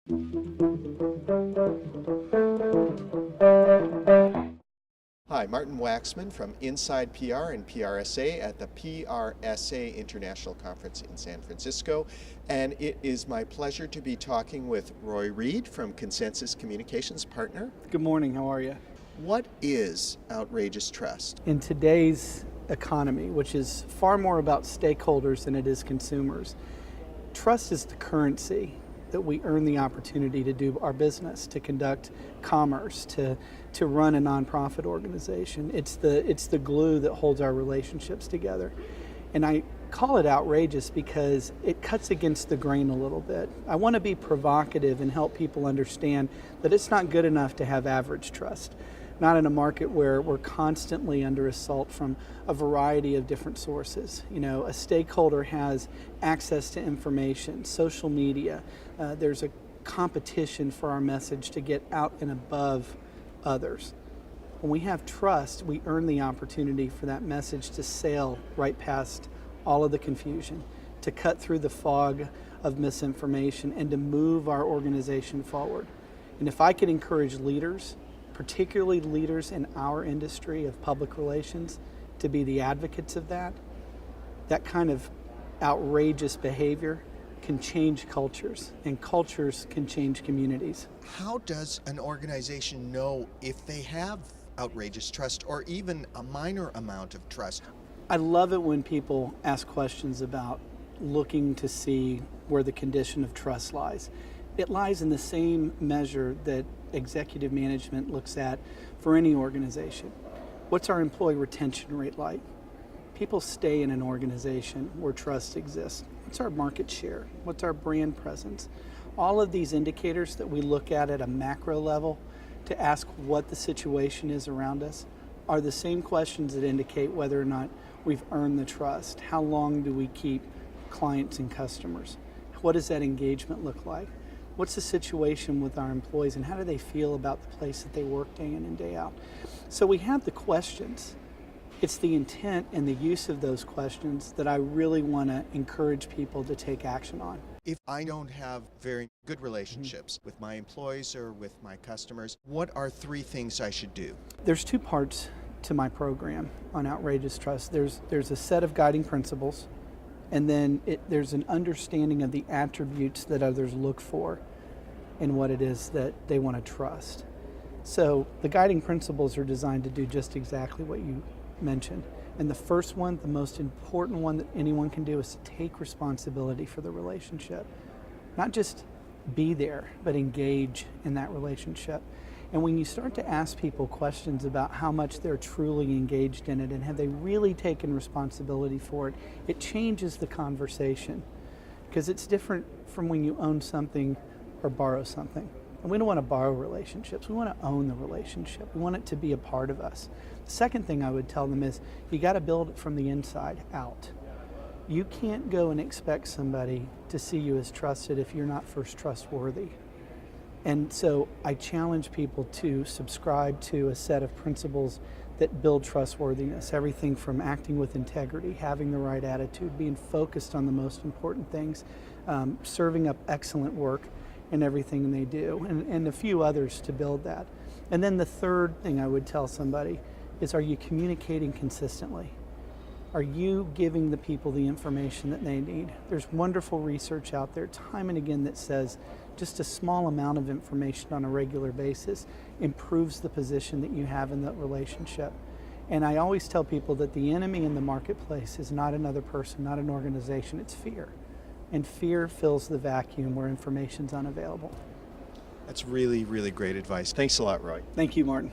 Hi, Martin Waxman from Inside PR and PRSA at the PRSA International Conference in San Francisco. And it is my pleasure to be talking with Roy Reid from Consensus Communications Partner. Good morning, how are you? What is outrageous trust? In today's economy, which is far more about stakeholders than it is consumers, trust is the currency that we earn the opportunity to do our business, to conduct commerce, to run a nonprofit organization. It's the glue that holds our relationships together. And I call it outrageous because it cuts against the grain a little bit. I want to be provocative and help people understand that it's not good enough to have average trust. Not in a market where we're constantly under assault from a variety of different sources. You know, a stakeholder has access to information, social media. There's a competition for our message to get out and above others. When we have trust, we earn the opportunity for that message to sail right past all of the confusion, to cut through the fog of misinformation, and to move our organization forward. And if I could encourage leaders, particularly leaders in our industry of public relations, to be the advocates of that kind of outrageous behavior can change cultures, and cultures can change communities. How does an organization know if they have outrageous trust or even a minor amount of trust? I love it when people ask questions about looking to see where the condition of trust lies. It lies in the same measure that executive management looks at for any organization. What's our employee retention rate like? People stay in an organization where trust exists. What's our market share? What's our brand presence? All of these indicators that we look at a macro level to ask what the situation is around us are the same questions that indicate whether or not we've earned the trust. How long do we keep clients and customers? What does that engagement look like? What's the situation with our employees, and how do they feel about the place that they work day in and day out? So we have the questions. It's the intent and the use of those questions that I really want to encourage people to take action on. If I don't have very good relationships with my employees or with my customers, what are 3 things I should do? There's 2 parts to my program on outrageous trust. There's a set of guiding principles, and then there's an understanding of the attributes that others look for in what it is that they want to trust. So the guiding principles are designed to do just exactly what you mentioned. And the first one, the most important one that anyone can do, is to take responsibility for the relationship. Not just be there, but engage in that relationship. And when you start to ask people questions about how much they're truly engaged in it and have they really taken responsibility for it, it changes the conversation. Because it's different from when you own something or borrow something. And we don't want to borrow relationships. We want to own the relationship. We want it to be a part of us. The second thing I would tell them is you got to build it from the inside out. You can't go and expect somebody to see you as trusted if you're not first trustworthy. And so I challenge people to subscribe to a set of principles that build trustworthiness. Everything from acting with integrity, having the right attitude, being focused on the most important things, serving up excellent work in everything they do, and a few others to build that. And then the third thing I would tell somebody is, are you communicating consistently? Are you giving the people the information that they need? There's wonderful research out there time and again that says just a small amount of information on a regular basis improves the position that you have in that relationship. And I always tell people that the enemy in the marketplace is not another person, not an organization, it's fear. And fear fills the vacuum where information's unavailable. That's really, really great advice. Thanks a lot, Roy. Thank you, Martin.